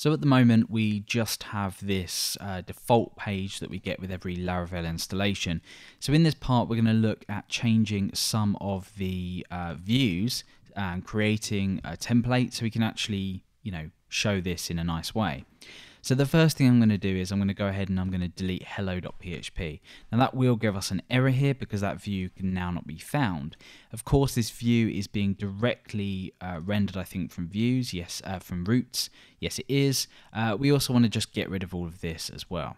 So at the moment, we just have this default page that we get with every Laravel installation. So in this part, we're going to look at changing some of the views and creating a template so we can actually, show this in a nice way. So the first thing I'm going to do is I'm going to go ahead and I'm going to delete hello.php. Now that will give us an error here because that view can now not be found. Of course, this view is being directly rendered, I think, from views. Yes, from roots. Yes, it is. We also want to just get rid of all of this as well.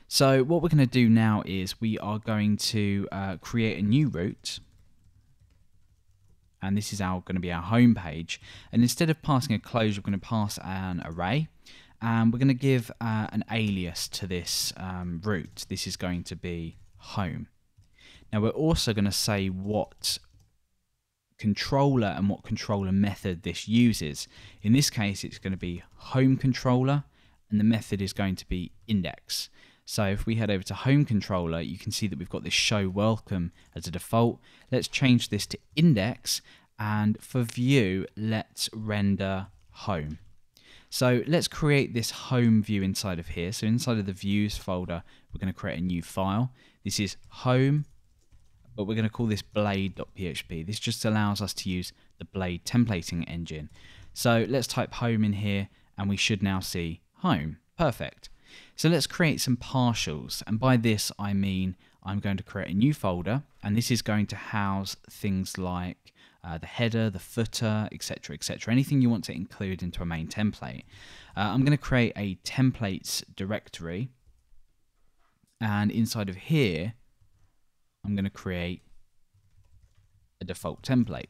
So what we're going to do now is we are going to create a new root. And this is going to be our home page. And instead of passing a closure, we're going to pass an array. And we're going to give an alias to this root. This is going to be home. Now we're also going to say what controller and what controller method this uses. In this case, it's going to be home controller, and the method is going to be index. So if we head over to home controller, you can see that we've got this show welcome as a default. Let's change this to index, and for view, let's render home. So let's create this home view inside of here. So inside of the views folder, we're going to create a new file. This is home, but we're going to call this blade.php. This just allows us to use the Blade templating engine. So let's type home in here, and we should now see home. Perfect. So let's create some partials. And by this, I mean I'm going to create a new folder, and this is going to house things like the header, the footer, etc., etc. Anything you want to include into a main template. I'm going to create a templates directory, and inside of here, I'm going to create a default template.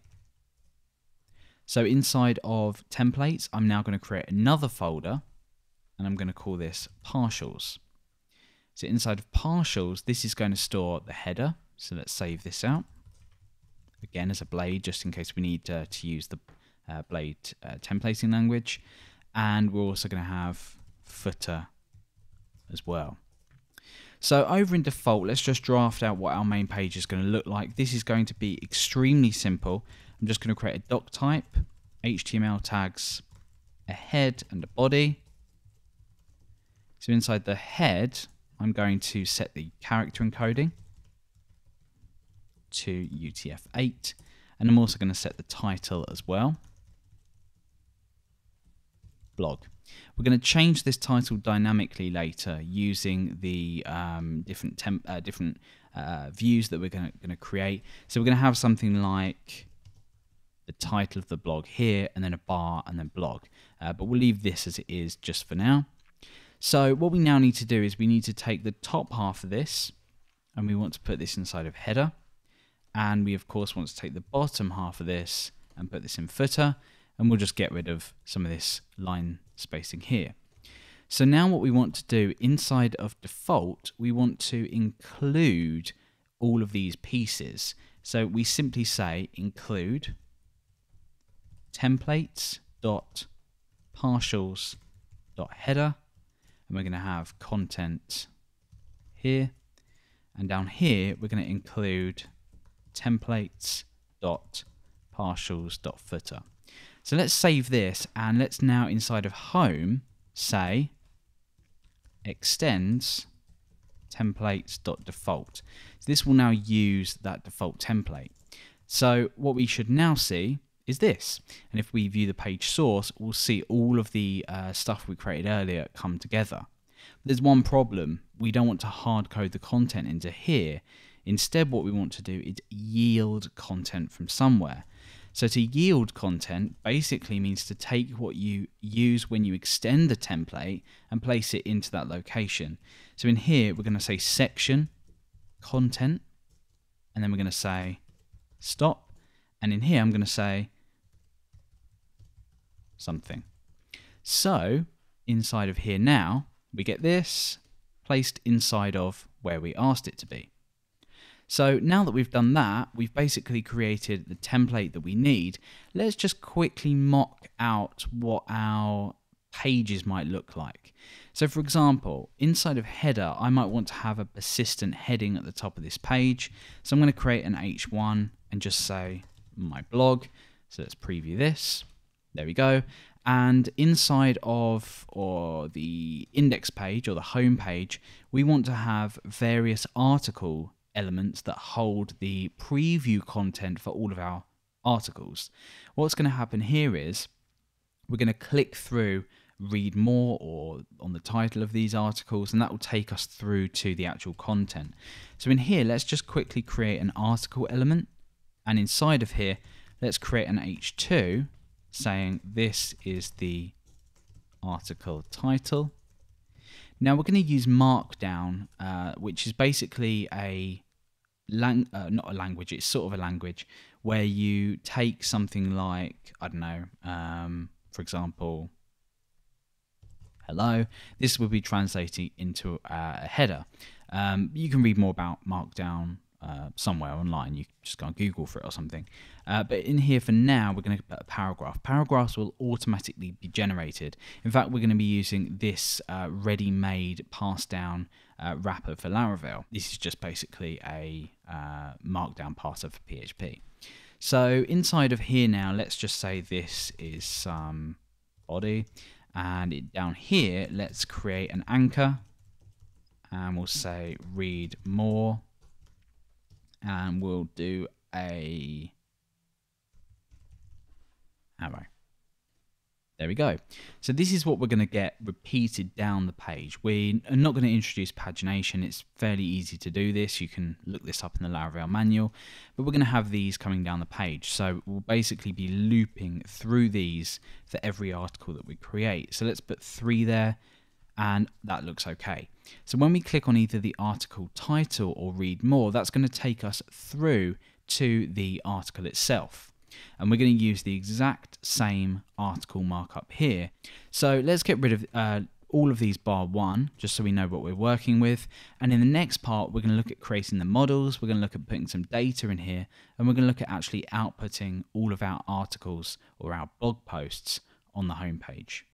So inside of templates, I'm now going to create another folder, and I'm going to call this partials. So inside of partials, this is going to store the header. So let's save this out. Again, as a Blade, just in case we need to use the Blade templating language. And we're also going to have footer as well. So over in default, let's just draft out what our main page is going to look like. This is going to be extremely simple. I'm just going to create a doc type, HTML tags, a head and a body. So inside the head, I'm going to set the character encoding to UTF-8, and I'm also going to set the title as well. Blog. We're going to change this title dynamically later using the different views that we're going to create. So we're going to have something like the title of the blog here, and then a bar, and then blog. But we'll leave this as it is just for now. So what we now need to do is we need to take the top half of this, and we want to put this inside of header. And we, of course, want to take the bottom half of this and put this in footer. And we'll just get rid of some of this line spacing here. So now what we want to do inside of default, we want to include all of these pieces. So we simply say include templates.partials.header. And we're going to have content here. And down here, we're going to include templates.partials.footer. So let's save this, and let's now inside of home say extends templates.default. So this will now use that default template. So what we should now see is this. And if we view the page source, we'll see all of the stuff we created earlier come together. But there's one problem. We don't want to hard code the content into here. Instead, what we want to do is yield content from somewhere. So to yield content basically means to take what you use when you extend the template and place it into that location. So in here, we're going to say section, content, and then we're going to say stop. And in here, I'm going to say something. So inside of here now, we get this placed inside of where we asked it to be. So now that we've done that, we've basically created the template that we need. Let's just quickly mock out what our pages might look like. So for example, inside of header, I might want to have a persistent heading at the top of this page. So I'm going to create an H1 and just say my blog. So let's preview this. There we go. And inside of or the index page or the home page, we want to have various article elements that hold the preview content for all of our articles. What's going to happen here is we're going to click through read more or on the title of these articles, and that will take us through to the actual content. So in here, let's just quickly create an article element, and inside of here, let's create an H2 saying this is the article title. Now we're going to use Markdown, which is basically not a language, it's sort of a language where you take something like, I don't know, for example, hello. This will be translating into a header. You can read more about Markdown somewhere online. You just go on Google for it or something. But in here for now, we're going to put a paragraph. Paragraphs will automatically be generated. In fact, we're going to be using this ready-made pass-down wrapper for Laravel. This is just basically a Markdown parser for PHP. So inside of here now, let's just say this is some body. And down here, let's create an anchor. And we'll say read more. And we'll do a arrow. There we go. So this is what we're going to get repeated down the page. We are not going to introduce pagination. It's fairly easy to do this. You can look this up in the Laravel manual. But we're going to have these coming down the page. So we'll basically be looping through these for every article that we create. So let's put 3 there. And that looks okay. So when we click on either the article title or read more, that's going to take us through to the article itself. And we're going to use the exact same article markup here. So let's get rid of all of these bar1, just so we know what we're working with. And in the next part, we're going to look at creating the models. We're going to look at putting some data in here. And we're going to look at actually outputting all of our articles or our blog posts on the home page.